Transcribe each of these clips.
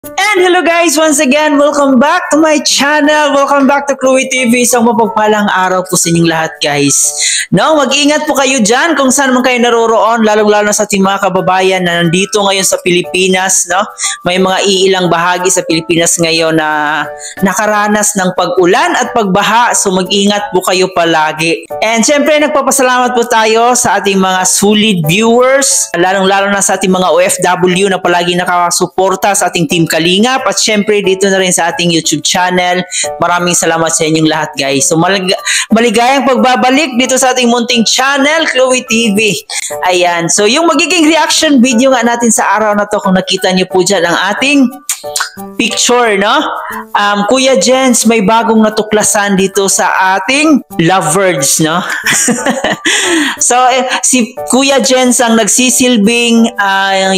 And hello guys, once again, welcome back to my channel. Welcome back to Chloe TV. Isang mapagpalang araw po sa inyong lahat guys. No, mag-ingat po kayo dyan kung saan man kayo naroroon, lalong-lalo na sa ating mga kababayan na nandito ngayon sa Pilipinas. No? May mga iilang bahagi sa Pilipinas ngayon na nakaranas ng pag-ulan at pagbaha. So mag-ingat po kayo palagi. And syempre, nagpapasalamat po tayo sa ating mga solid viewers, lalong-lalo na sa ating mga OFW na palagi nakakasuporta sa ating Team Kalingap at syempre dito na rin sa ating YouTube channel. Maraming salamat sa inyong lahat guys. So maligayang pagbabalik dito sa ating munting channel, Chloe TV. Ayan. So yung magiging reaction video nga natin sa araw na to, kung nakita niyo po dyan ang ating picture, no? Kuya Jens, may bagong natuklasan dito sa ating lovebirds, no? So, si Kuya Jens ang nagsisilbing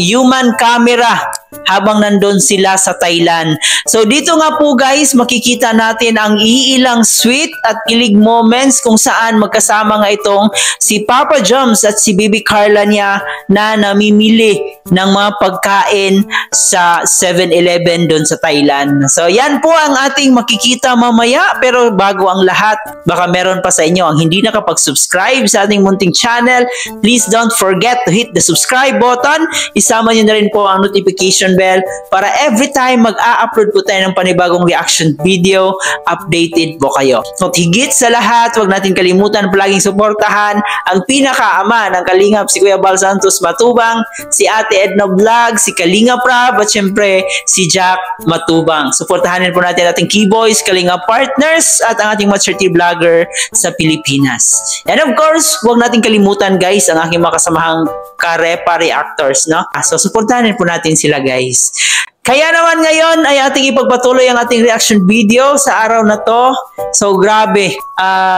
human camera habang nandun sila sa Thailand. So, dito nga po guys, makikita natin ang iilang sweet at kilig moments kung saan magkasama nga itong si Papa Joms at si Bibi Carla niya na namimili ng mga pagkain sa 7-Eleven doon sa Thailand. So yan po ang ating makikita mamaya, pero bago ang lahat, baka meron pa sa inyo ang hindi nakapag-subscribe sa ating munting channel. Please don't forget to hit the subscribe button. Isama nyo na rin po ang notification bell para every time mag-a-upload po tayo ng panibagong reaction video, updated po kayo. At higit sa lahat, huwag natin kalimutan palaging suportahan ang pinaka-ama ng Kalingap, si Kuya Bal Santos Matubang, si Ate Edna Vlog, si Kalingap Rab, at syempre si Jack Matubang. Suportahan po natin ating Keyboys, Kalingap Partners, at ang ating maturity vlogger sa Pilipinas. And of course, huwag natin kalimutan guys ang aking makasamahang Karepa reactors, no? So suportahan po natin sila guys. Kaya naman ngayon ay ating ipagpatuloy ang ating reaction video sa araw na to. So grabe,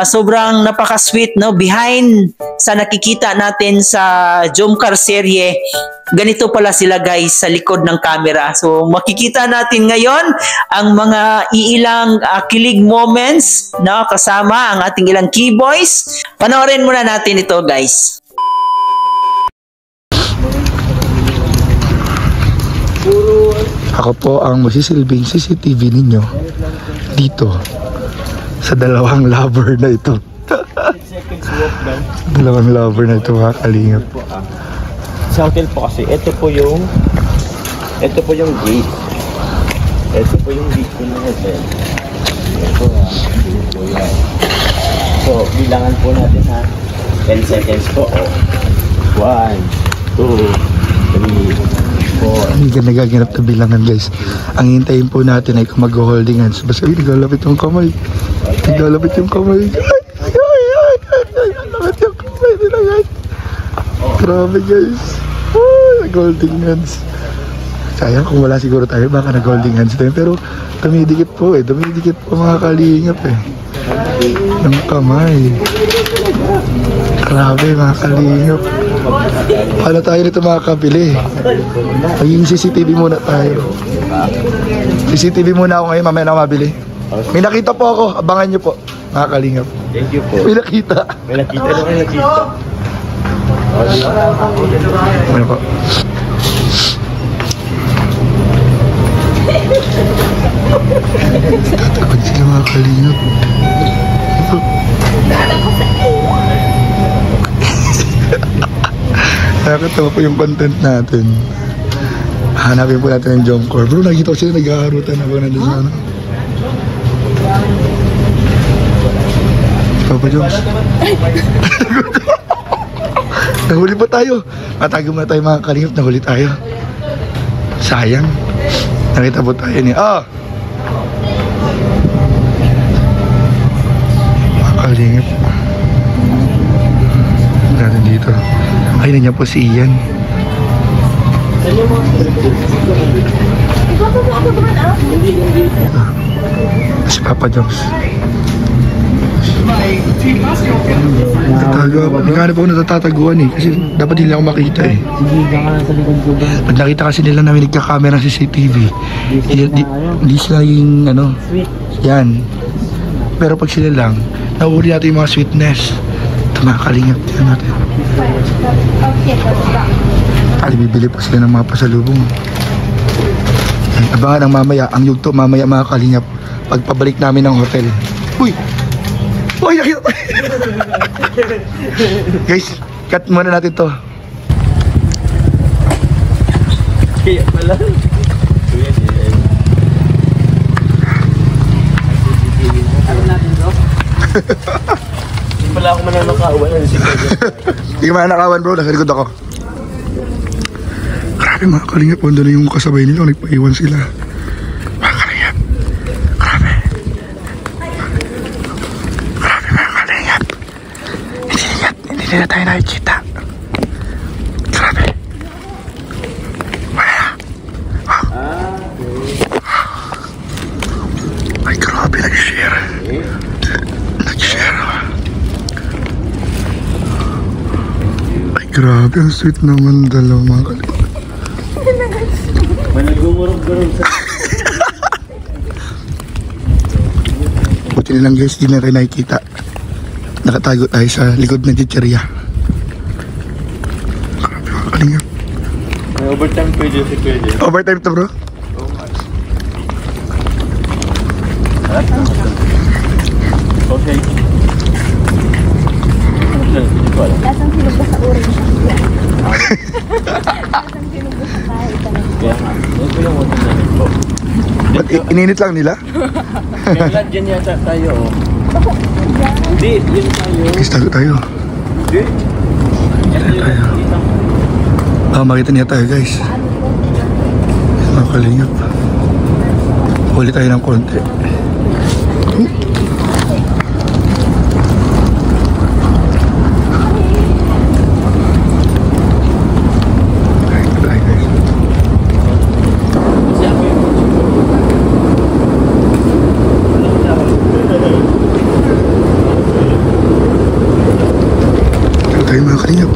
sobrang napaka-sweet, no? Behind sa nakikita natin sa Jomcar serye, ganito pala sila guys sa likod ng camera. So makikita natin ngayon ang mga iilang kilig moments, no? Kasama ang ating ilang Keyboys. Panoorin muna natin ito guys. Ako po ang masisilbing CCTV ninyo dito sa dalawang lover na ito. Dalawang lover na ito, mga Kalingap. Sa hotel po kasi, ito po yung gate. Ito po yung gate ng hotel. Ito po yan. So, bilangan po natin ha. 10 seconds po. 1, 2, 3, 4. Hindi ka nagaganap na bilangan guys. Ang hintayin po natin ay kung mag-holding hands. Basta naglalapit yung kamay. Naglalapit yung kamay. Naglalapit yung kamay nila guys. Grabe guys. Nag-holding hands. Sayang kung wala siguro tayo, baka nag-holding hands tayo. Pero dumidikit po eh. Dumidikit po mga Kalingap eh. Ng kamay. Grabe mga Kalingap. Paano tayo nito makakabili? Maging CCTV muna tayo. CCTV muna ako ngayon, mamaya na ako mabili. May nakita po ako, abangan nyo po mga Kalingap. Thank you po. May nakita. May nakita na kayo nakita. Ano po? Tatagod sila mga Kalingap. Nakakatawa po yung content natin. Hanapin po natin yung Jomcar. Bro, nakita ko sila nag-aarutan habang nandun sa ano. Papa Joms. Nahuli pa tayo. Matago muna tayo mga Kalingap. Nahuli tayo. Sayang. Nakita po tayo niya. Mga Kalingap. Natin dito. Ay, nandiyan po si Ian. Si Papa Joms. Hindi nga po ako natataguan eh. Kasi dapat hindi ako makita eh. Pag nakita kasi nila namin nagka-camera sa CCTV, hindi sila yung ano. Yan. Pero pag sila lang, nahuli natin yung mga sweetness. Ito mga Kalingap. Tignan natin. Bibili pa sila ng mga pasalubong. Abangan ang mamaya, ang yugto mamaya mga kalingap. Pagpabalik namin ng hotel. Uy! Uy, nakita tayo. Guys, cut muna natin to. Kaya pala. Kuya, ano natin bro? Hindi pala ako mananakawan. Hindi ka mananakawan bro, nasa likod ako. Grabe mga kalingap, wala na yung kasabay nila, nagpaiwan sila. Mga kalingap, grabe. Grabe mga kalingap. Hindi nila tayo nakikita. Grabe. Wala. Ay grabe, nag-share. Nag-share. Ay grabe, ang sweet naman dalawa mga kalingap. Managumurog-gurog sa... Buti nilang guys, di na rin nakikita. Nakatago tayo sa likod ng chicheria. Grabe mga kalingap. May overtime pwede. Overtime to bro. Okay. Hindi ko alam. Lasang sinubo sa orange. Lasang sinubo sa kahit ano. Kaya nga, huwag ko lang water namin po. Ba't ininit lang nila? Kaya lang dyan yata tayo. Hindi, yun tayo. Guys, tago tayo. Hindi. Makita niya tayo guys. Mga kalingap. Huli tayo ng konti. Tayo mga kalingap.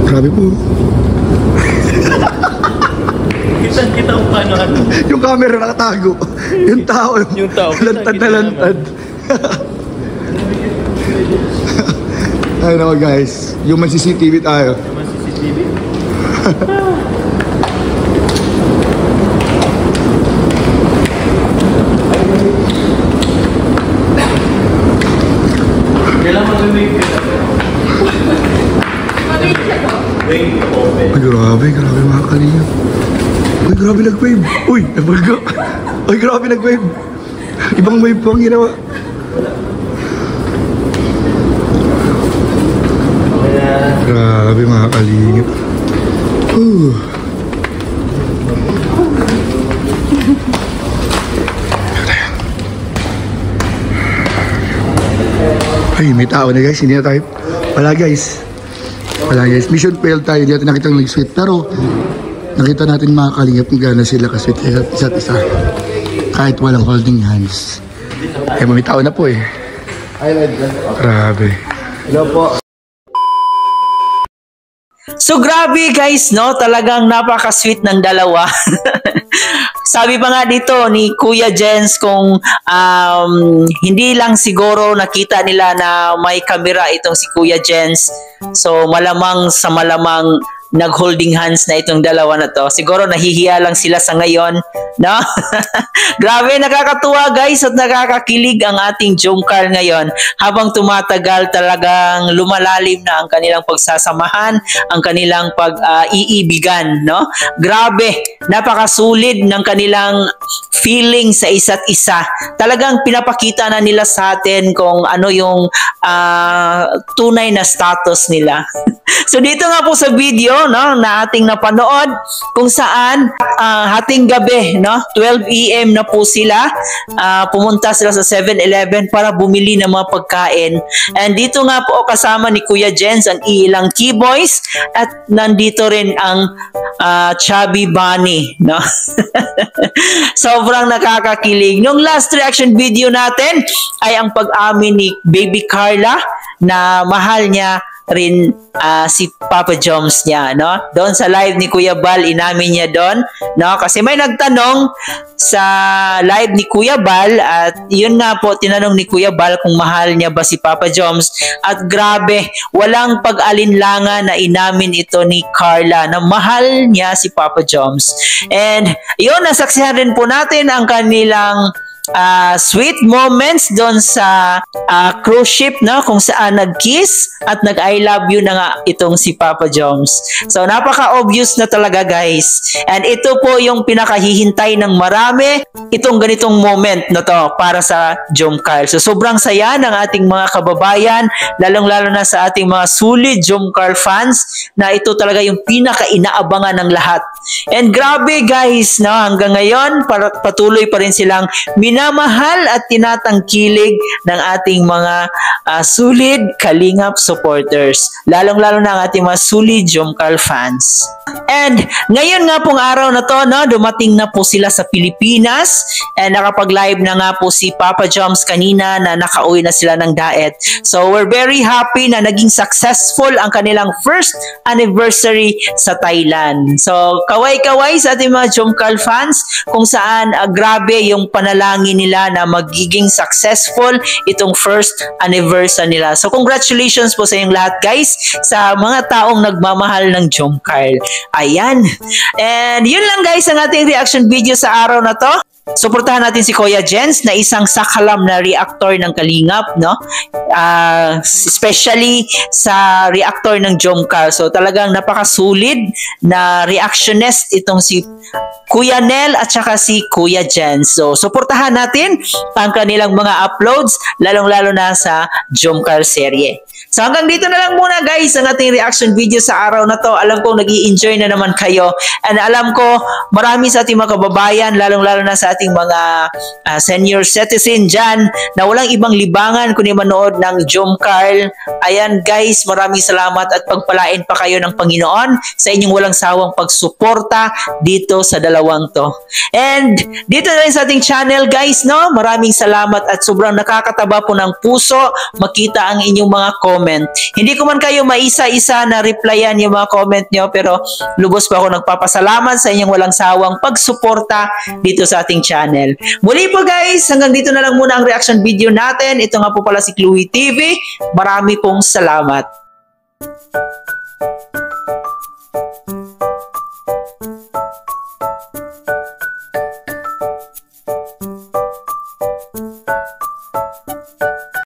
Grabe po. Kita kung paano ano. Yung camera nakatago. Yung tao. Yung tao. Lantad na lantad. Ay naku guys. Yung may CCTV tayo. Naman CCTV. Kailangan mag-wave ka. Wave open. Ay grabe mga kalingap. Uy grabe nag-wave. Uy nabaga. Uy grabe nag-wave. Ibang wave po ang ginawa. Grabe mga kalingap. Ay, may tao na guys, hindi na tayo. Wala guys. Mission failed tayo, hindi natin nakita ng nag-sweet. Pero, nakita natin mga kalingap kung gano'n sila ka-sweet kaya isa't isa. Kahit walang holding hands. Eh, may tao na po eh. Grabe. Hello po. So grabe guys, no? Talagang napaka-sweet ng dalawa. Sabi pa nga dito ni Kuya Jens kung hindi lang siguro nakita nila na may camera itong si Kuya Jens. So malamang sa malamang nag-holding hands na itong dalawa na to. Siguro nahihiya lang sila sa ngayon, no? Grabe, nakakatuwa guys at nakakakilig ang ating Jungkar ngayon. Habang tumatagal talagang lumalalim na ang kanilang pagsasamahan, ang kanilang pag-iibigan, no? Grabe, napakasulit ng kanilang feeling sa isa't isa. Talagang pinapakita na nila sa atin kung ano yung tunay na status nila. So dito nga po sa video, no, na ating napanood kung saan hating gabi, no, 12 AM na po sila, pumunta sila sa 7-Eleven para bumili ng mga pagkain. And dito nga po kasama ni Kuya Jens ang ilang keyboys at nandito rin ang Chubby Bunny, no. Sobrang nakakakilig. Yung last reaction video natin ay ang pag-amin ni Baby Carla na mahal niya rin si Papa Joms niya, no? Doon sa live ni Kuya Bal, inamin niya doon, no? Kasi may nagtanong sa live ni Kuya Bal at yun nga po, tinanong ni Kuya Bal kung mahal niya ba si Papa Joms at grabe, walang pag-alinlangan na inamin ito ni Carla na mahal niya si Papa Joms. And yun, nasaksihan rin po natin ang kanilang sweet moments doon sa cruise ship, no, kung saan nag-kiss at nag-I love you na nga itong si Papa Joms. So napaka-obvious na talaga, guys. And ito po yung pinakahihintay ng marami, itong ganitong moment na to para sa Jomcarl. So sobrang saya ng ating mga kababayan, lalong-lalo na sa ating mga solid Jomcarl fans, na ito talaga yung pinaka-inaabangan ng lahat. And grabe, guys, no, hanggang ngayon patuloy pa rin silang minamahal at tinatangkilig ng ating mga solid Kalingap supporters, lalong-lalo na ang ating mga solid Jomcarl fans. And ngayon nga pong araw na to, no, dumating na po sila sa Pilipinas and nakapag-live na nga po si Papa Joms kanina na nakauwi na sila ng Daet. So we're very happy na naging successful ang kanilang first anniversary sa Thailand. So kaway-kaway sa ating mga Jomcarl fans kung saan grabe yung panalangin nila na magiging successful itong first anniversary nila. So congratulations po sa inyong lahat, guys, sa mga taong nagmamahal ng Jomcarl. Ayan. And yun lang, guys, ang ating reaction video sa araw na to. Suportahan natin si Kuya Jens na isang sakalam na reactor ng Kalingap, no? Especially sa reactor ng Jomcarl. So talagang napakasulit na reactionist itong si Kuya Nel at saka si Kuya Jens. So suportahan natin ang kanilang mga uploads, lalong-lalo na sa Jomcarl serye. So hanggang dito na lang muna, guys, ang ating reaction video sa araw na to. Alam ko nag-i-enjoy na naman kayo and alam ko marami sa ating mga kababayan, lalong-lalo na sa ating mga senior citizen dyan na walang ibang libangan kundi manood ng Jomcarl. Ayan, guys, maraming salamat at pagpalain pa kayo ng Panginoon sa inyong walang sawang pagsuporta dito sa dalawang to. And dito na rin sa ating channel, guys, no? Maraming salamat at sobrang nakakataba po ng puso makita ang inyong mga comment. Hindi ko man kayo maisa-isa na replyan yung mga comment nyo, pero lubos pa ako nagpapasalamat sa inyong walang sawang pagsuporta dito sa ating channel. Muli po, guys, hanggang dito na lang muna ang reaction video natin. Ito nga po pala si Chloe TV. Marami pong salamat.